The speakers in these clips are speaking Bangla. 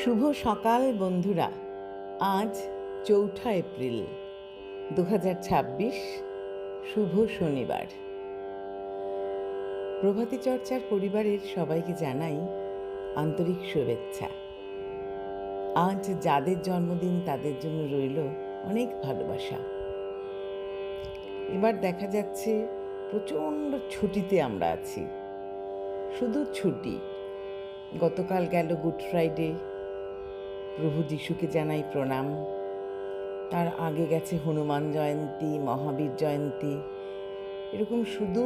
শুভ সকাল বন্ধুরা। আজ ৪ঠা এপ্রিল ২০২৬, শুভ শনিবার। প্রভাতী চর্চার পরিবারের সবাইকে জানাই আন্তরিক শুভেচ্ছা। আজ যাদের জন্মদিন তাদের জন্য রইল অনেক ভালোবাসা। এবার দেখা যাচ্ছে প্রচণ্ড ছুটিতে আমরা আছি, শুধু ছুটি। গতকাল গেল গুড ফ্রাইডে, প্রভু যিশুকে জানাই প্রণাম। তার আগে গেছে হনুমান জয়ন্তী, মহাবীর জয়ন্তী, এরকম শুধু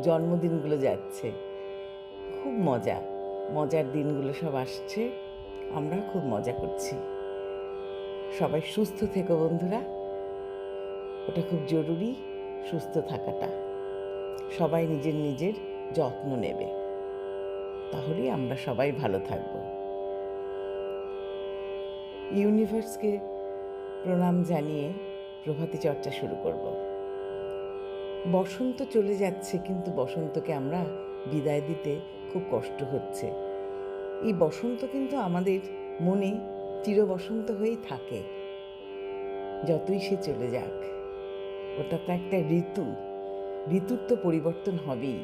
জন্মদিনগুলো যাচ্ছে। খুব মজার দিনগুলো সব আসছে, আমরা খুব মজা করছি। সবাই সুস্থ থেকো বন্ধুরা, ওটা খুব জরুরি, সুস্থ থাকাটা। সবাই নিজের নিজের যত্ন নেবে, তাহলেই আমরা সবাই ভালো থাকব। ইউনিভার্সকে প্রণাম জানিয়ে প্রভাতী চর্চা শুরু করব। বসন্ত চলে যাচ্ছে, কিন্তু বসন্তকে আমরা বিদায় দিতে খুব কষ্ট হচ্ছে। এই বসন্ত কিন্তু আমাদের মনে চিরবসন্ত হয়েই থাকে, যতই সে চলে যাক। ওটা তো একটা ঋতুর তো পরিবর্তন হবেই।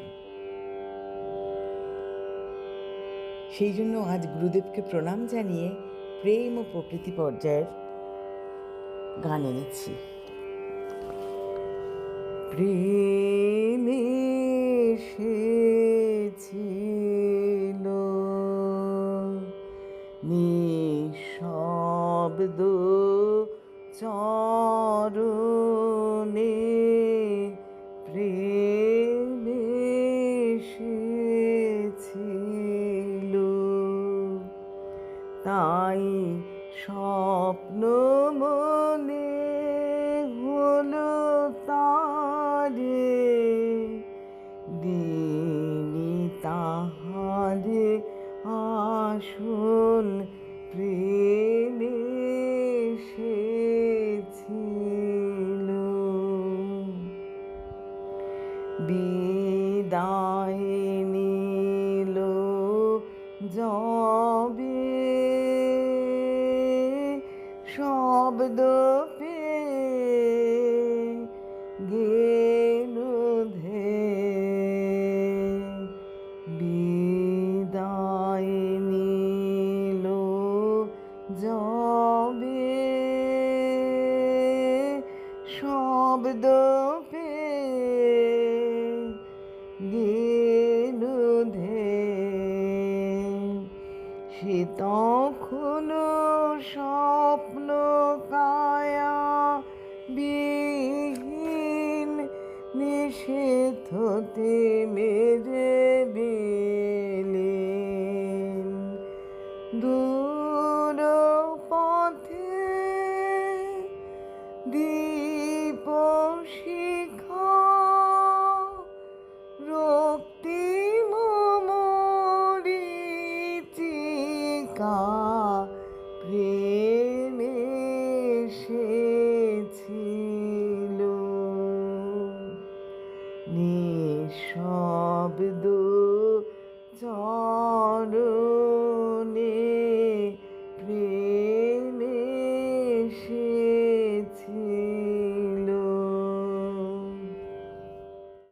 সেই জন্য আজ গুরুদেবকে প্রণাম জানিয়ে প্রেম ও প্রকৃতি পর্যায়ের গান এনেছি। প্রেম এসেছিল নিঃশব্দ চরণে, প্রেম এসেছিল, তাই স্বপ্ন মনে হলো তারে, দিনি তাহারে আসল প্রেম এসেছিল। বিদায় নিল যবে শব্দ পেয়ে গেল ধেয়ে, বিদায় নিল যবে শব্দ পেয়ে গেল ধেয়ে, সে তখনও স্বপ্ন কায়া বিহীন নিষেধতে মেরে দিলেন। দূর পথে দীপ শিখা রক্তিম মরীচিকা,